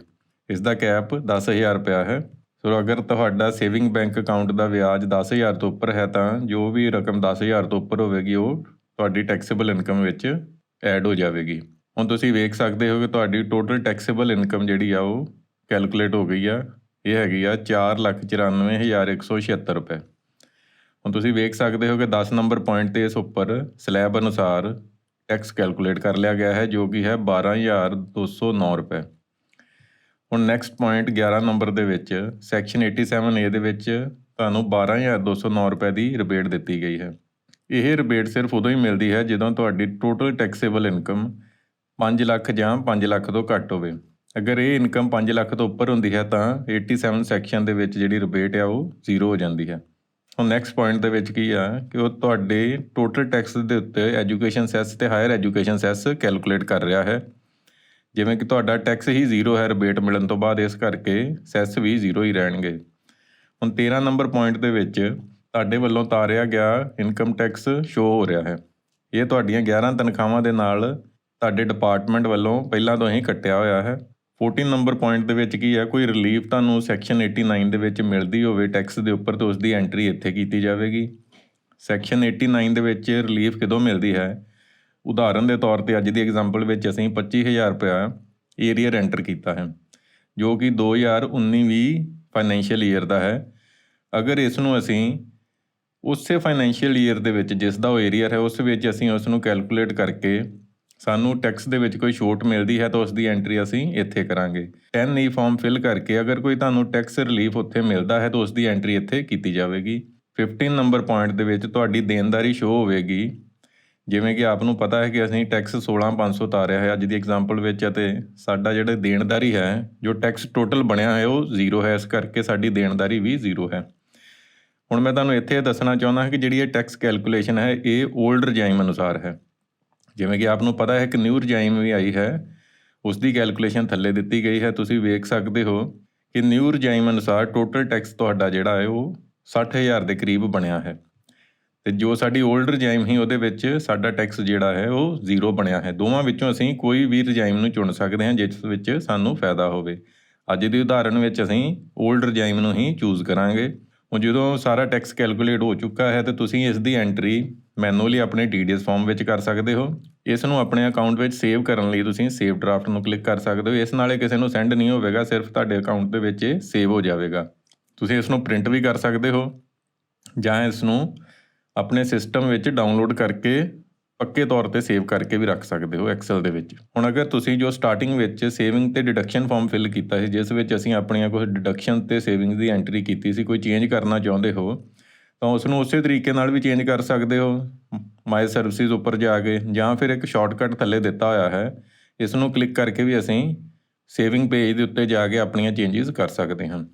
ਇਸ ਦਾ ਕੈਪ 10,000 ਰੁਪਇਆ ਹੈ। ਸੋ ਅਗਰ ਤੁਹਾਡਾ ਸੇਵਿੰਗ ਬੈਂਕ ਅਕਾਊਂਟ ਦਾ ਵਿਆਜ 10,000 ਤੋਂ ਉੱਪਰ ਹੈ ਤਾਂ ਜੋ ਵੀ ਰਕਮ 10,000 ਤੋਂ ਉੱਪਰ ਹੋਵੇਗੀ ਉਹ ਤੁਹਾਡੀ ਟੈਕਸੇਬਲ ਇਨਕਮ ਵਿੱਚ ਐਡ ਹੋ ਜਾਵੇਗੀ। ਹੁਣ ਤੁਸੀਂ ਵੇਖ ਸਕਦੇ ਹੋ ਕਿ ਤੁਹਾਡੀ ਟੋਟਲ ਟੈਕਸੇਬਲ ਇਨਕਮ ਜਿਹੜੀ ਆ ਉਹ ਕੈਲਕੂਲੇਟ ਹੋ ਗਈ ਆ। ਇਹ ਹੈਗੀ ਆ 4,94,176 ਰੁਪਏ। ਹੁਣ ਤੁਸੀਂ ਵੇਖ ਸਕਦੇ ਹੋ ਕਿ 10 ਨੰਬਰ ਪੁਆਇੰਟ 'ਤੇ ਇਸ ਉੱਪਰ ਸਲੈਬ ਅਨੁਸਾਰ ਟੈਕਸ ਕੈਲਕੂਲੇਟ ਕਰ ਲਿਆ ਗਿਆ ਹੈ ਜੋ ਕਿ ਹੈ 12,209 ਰੁਪਏ। ਹੁਣ ਨੈਕਸਟ ਪੁਆਇੰਟ 11 ਨੰਬਰ ਦੇ ਵਿੱਚ ਸੈਕਸ਼ਨ 87A ਦੇ ਵਿੱਚ ਤੁਹਾਨੂੰ 12,209 ਰੁਪਏ ਦੀ ਰਿਬੇਟ ਦਿੱਤੀ ਗਈ ਹੈ। ਇਹ ਰਿਬੇਟ ਸਿਰਫ ਉਦੋਂ ਹੀ ਮਿਲਦੀ ਹੈ ਜਦੋਂ ਤੁਹਾਡੀ ਟੋਟਲ ਟੈਕਸੇਬਲ ਇਨਕਮ 5 ਲੱਖ ਜਾਂ 5 ਲੱਖ ਤੋਂ ਘੱਟ ਹੋਵੇ। ਅਗਰ ਇਹ ਇਨਕਮ 5 ਲੱਖ ਤੋਂ ਉੱਪਰ ਹੁੰਦੀ ਹੈ ਤਾਂ 87 ਸੈਕਸ਼ਨ ਦੇ ਵਿੱਚ ਜਿਹੜੀ ਰਿਬੇਟ ਆ ਉਹ ਜ਼ੀਰੋ ਹੋ ਜਾਂਦੀ ਹੈ। ਹੁਣ ਨੈਕਸਟ ਪੁਆਇੰਟ ਦੇ ਵਿੱਚ ਕੀ ਆ ਕਿ ਉਹ ਤੁਹਾਡੇ ਟੋਟਲ ਟੈਕਸ ਦੇ ਉੱਤੇ ਐਜੂਕੇਸ਼ਨ ਸੈਸ ਤੇ ਹਾਇਰ ਐਜੂਕੇਸ਼ਨ ਸੈਸ ਕੈਲਕੂਲੇਟ ਕਰ ਰਿਹਾ ਹੈ। ਜਿਵੇਂ ਕਿ ਤੁਹਾਡਾ ਟੈਕਸ ਹੀ ਜ਼ੀਰੋ ਹੈ ਰਿਬੇਟ ਮਿਲਣ ਤੋਂ ਬਾਅਦ, ਇਸ ਕਰਕੇ ਸੈਸ ਵੀ ਜ਼ੀਰੋ ਹੀ ਰਹਿਣਗੇ। ਹੁਣ 13 ਨੰਬਰ ਪੁਆਇੰਟ ਦੇ ਵਿੱਚ ਤੁਹਾਡੇ ਵੱਲੋਂ ਤਾਰਿਆ ਗਿਆ ਇਨਕਮ ਟੈਕਸ ਸ਼ੋ ਹੋ ਰਿਹਾ ਹੈ। ਇਹ ਤੁਹਾਡੀਆਂ 11 ਤਨਖਾਹਾਂ ਦੇ ਨਾਲ ਤੁਹਾਡੇ ਡਿਪਾਰਟਮੈਂਟ ਵੱਲੋਂ ਪਹਿਲਾਂ ਤੋਂ ਹੀ ਕੱਟਿਆ ਹੋਇਆ ਹੈ। 14 ਨੰਬਰ ਪੁਆਇੰਟ ਦੇ ਵਿੱਚ ਕੀ ਹੈ, ਕੋਈ ਰਿਲੀਫ ਤੁਹਾਨੂੰ ਸੈਕਸ਼ਨ 89 ਦੇ ਵਿੱਚ ਮਿਲਦੀ ਹੋਵੇ ਟੈਕਸ ਦੇ ਉੱਪਰ ਤਾਂ ਉਸ ਦੀ ਐਂਟਰੀ ਇੱਥੇ ਕੀਤੀ ਜਾਵੇਗੀ। ਸੈਕਸ਼ਨ 89 ਦੇ ਵਿੱਚ ਰਿਲੀਫ ਕਦੋਂ ਮਿਲਦੀ ਹੈ? ਉਦਾਹਰਨ ਦੇ ਤੌਰ 'ਤੇ ਅੱਜ ਦੀ ਐਗਜ਼ਾਮਪਲ ਵਿੱਚ ਅਸੀਂ 25,000 ਰੁਪਇਆ ਏਰੀਅਰ ਐਂਟਰ ਕੀਤਾ ਹੈ ਜੋ ਕਿ 2019-20 ਫਾਈਨੈਂਸ਼ੀਅਲ ਈਅਰ ਦਾ ਹੈ। ਅਗਰ ਇਸ ਨੂੰ ਅਸੀਂ ਉਸੇ ਫਾਈਨੈਂਸ਼ੀਅਲ ਈਅਰ ਦੇ ਵਿੱਚ ਜਿਸ ਦਾ ਉਹ ਏਰੀਅਰ ਹੈ ਉਸ ਵਿੱਚ ਅਸੀਂ ਉਸ ਨੂੰ ਕੈਲਕੂਲੇਟ ਕਰਕੇ ਸਾਨੂੰ ਟੈਕਸ ਦੇ ਵਿੱਚ ਕੋਈ ਛੋਟ ਮਿਲਦੀ ਹੈ ਤਾਂ ਉਸ ਦੀ ਐਂਟਰੀ ਅਸੀਂ ਇੱਥੇ ਕਰਾਂਗੇ। 10E ਫਾਰਮ ਫਿਲ ਕਰਕੇ ਅਗਰ ਕੋਈ ਤੁਹਾਨੂੰ ਟੈਕਸ ਰਿਲੀਫ ਉੱਥੇ ਮਿਲਦਾ ਹੈ ਤਾਂ ਉਸ ਦੀ ਐਂਟਰੀ ਇੱਥੇ ਕੀਤੀ ਜਾਵੇਗੀ। 15 ਨੰਬਰ ਪੁਆਇੰਟ ਦੇ ਵਿੱਚ ਤੁਹਾਡੀ ਦੇਣਦਾਰੀ ਸ਼ੋ ਹੋਵੇਗੀ। ਜਿਵੇਂ ਕਿ ਆਪ ਨੂੰ ਪਤਾ ਹੈ ਕਿ ਅਸੀਂ ਟੈਕਸ 16,500 ਉਤਾਰਿਆ ਹੈ ਅੱਜ ਦੀ ਐਗਜ਼ਾਮਪਲ ਵਿੱਚ ਅਤੇ ਸਾਡਾ ਜਿਹੜਾ ਦੇਣਦਾਰੀ ਹੈ ਜੋ ਟੈਕਸ ਟੋਟਲ ਬਣਿਆ ਹੈ ਉਹ ਜ਼ੀਰੋ ਹੈ, ਇਸ ਕਰਕੇ ਸਾਡੀ ਦੇਣਦਾਰੀ ਵੀ ਜ਼ੀਰੋ ਹੈ। ਹੁਣ ਮੈਂ ਤੁਹਾਨੂੰ ਇੱਥੇ ਦੱਸਣਾ ਚਾਹੁੰਦਾ ਹਾਂ ਕਿ ਜਿਹੜੀ ਇਹ ਟੈਕਸ ਕੈਲਕੂਲੇਸ਼ਨ ਹੈ ਇਹ ਓਲਡ ਰਜਾਈਮ ਅਨੁਸਾਰ ਹੈ। ਜਿਵੇਂ ਕਿ ਆਪ ਨੂੰ ਪਤਾ ਹੈ ਕਿ ਨਿਊ ਰਜਾਈਮ ਵੀ ਆਈ ਹੈ, ਉਸ ਦੀ ਕੈਲਕੂਲੇਸ਼ਨ ਥੱਲੇ ਦਿੱਤੀ ਗਈ ਹੈ। ਤੁਸੀਂ ਵੇਖ ਸਕਦੇ ਹੋ ਕਿ ਨਿਊ ਰਜਾਈਮ ਅਨੁਸਾਰ ਟੋਟਲ ਟੈਕਸ ਤੁਹਾਡਾ ਜਿਹੜਾ ਹੈ ਉਹ 60,000 ਦੇ ਕਰੀਬ ਬਣਿਆ ਹੈ ਅਤੇ ਜੋ ਸਾਡੀ ਓਲਡ ਰਜਾਈਮ ਸੀ ਉਹਦੇ ਵਿੱਚ ਸਾਡਾ ਟੈਕਸ ਜਿਹੜਾ ਹੈ ਉਹ ਜ਼ੀਰੋ ਬਣਿਆ ਹੈ। ਦੋਵਾਂ ਵਿੱਚੋਂ ਅਸੀਂ ਕੋਈ ਵੀ ਰਜਾਈਮ ਨੂੰ ਚੁਣ ਸਕਦੇ ਹਾਂ ਜਿਸ ਵਿੱਚ ਸਾਨੂੰ ਫਾਇਦਾ ਹੋਵੇ। ਅੱਜ ਦੀ ਉਦਾਹਰਨ ਵਿੱਚ ਅਸੀਂ ਓਲਡ ਰਜਾਈਮ ਨੂੰ ਹੀ ਚੂਜ਼ ਕਰਾਂਗੇ। ਹੁਣ ਜਦੋਂ ਸਾਰਾ ਟੈਕਸ ਕੈਲਕੂਲੇਟ ਹੋ ਚੁੱਕਾ ਹੈ ਤਾਂ ਤੁਸੀਂ ਇਸ ਦੀ ਐਂਟਰੀ ਮੈਨੂਅਲੀ ਆਪਣੇ TDS ਫਾਰਮ ਵਿੱਚ ਕਰ ਸਕਦੇ ਹੋ। ਇਸ ਨੂੰ ਆਪਣੇ ਅਕਾਊਂਟ ਵਿੱਚ ਸੇਵ ਕਰਨ ਲਈ ਤੁਸੀਂ ਸੇਵ ਡਰਾਫਟ ਨੂੰ ਕਲਿੱਕ ਕਰ ਸਕਦੇ ਹੋ। ਇਸ ਨਾਲ ਇਹ ਕਿਸੇ ਨੂੰ ਸੈਂਡ ਨਹੀਂ ਹੋਵੇਗਾ, ਸਿਰਫ ਤੁਹਾਡੇ ਅਕਾਊਂਟ ਦੇ ਵਿੱਚ ਇਹ ਸੇਵ ਹੋ ਜਾਵੇਗਾ। ਤੁਸੀਂ ਇਸ ਨੂੰ ਪ੍ਰਿੰਟ ਵੀ ਕਰ ਸਕਦੇ ਹੋ ਜਾਂ ਇਸ ਨੂੰ ਆਪਣੇ ਸਿਸਟਮ ਵਿੱਚ ਡਾਊਨਲੋਡ ਕਰਕੇ ਪੱਕੇ ਤੌਰ 'ਤੇ ਸੇਵ ਕਰਕੇ ਵੀ ਰੱਖ ਸਕਦੇ ਹੋ ਐਕਸਲ ਦੇ ਵਿੱਚ। ਹੁਣ ਅਗਰ ਤੁਸੀਂ ਜੋ ਸਟਾਰਟਿੰਗ ਵਿੱਚ ਸੇਵਿੰਗ ਤੇ ਡਿਡਕਸ਼ਨ ਫਾਰਮ ਫਿਲ ਕੀਤਾ ਸੀ ਜਿਸ ਵਿੱਚ ਅਸੀਂ ਆਪਣੀਆਂ ਕੁਝ ਡਿਡਕਸ਼ਨ ਤੇ ਸੇਵਿੰਗ ਦੀ ਐਂਟਰੀ ਕੀਤੀ ਸੀ, ਕੋਈ ਚੇਂਜ ਕਰਨਾ ਚਾਹੁੰਦੇ ਹੋ ਤਾਂ ਉਸ ਨੂੰ ਉਸੇ ਤਰੀਕੇ ਨਾਲ ਵੀ ਚੇਂਜ ਕਰ ਸਕਦੇ ਹੋ ਮਾਈ ਸਰਵਿਸਿਜ਼ ਉੱਪਰ ਜਾ ਕੇ, ਜਾਂ ਫਿਰ ਇੱਕ ਸ਼ਾਰਟਕਟ ਥੱਲੇ ਦਿੱਤਾ ਹੋਇਆ ਹੈ, ਇਸ ਨੂੰ ਕਲਿੱਕ ਕਰਕੇ ਵੀ ਅਸੀਂ ਸੇਵਿੰਗ ਪੇਜ ਦੇ ਉੱਤੇ ਜਾ ਕੇ ਆਪਣੀਆਂ ਚੇਂਜਿਸ ਕਰ ਸਕਦੇ ਹਾਂ।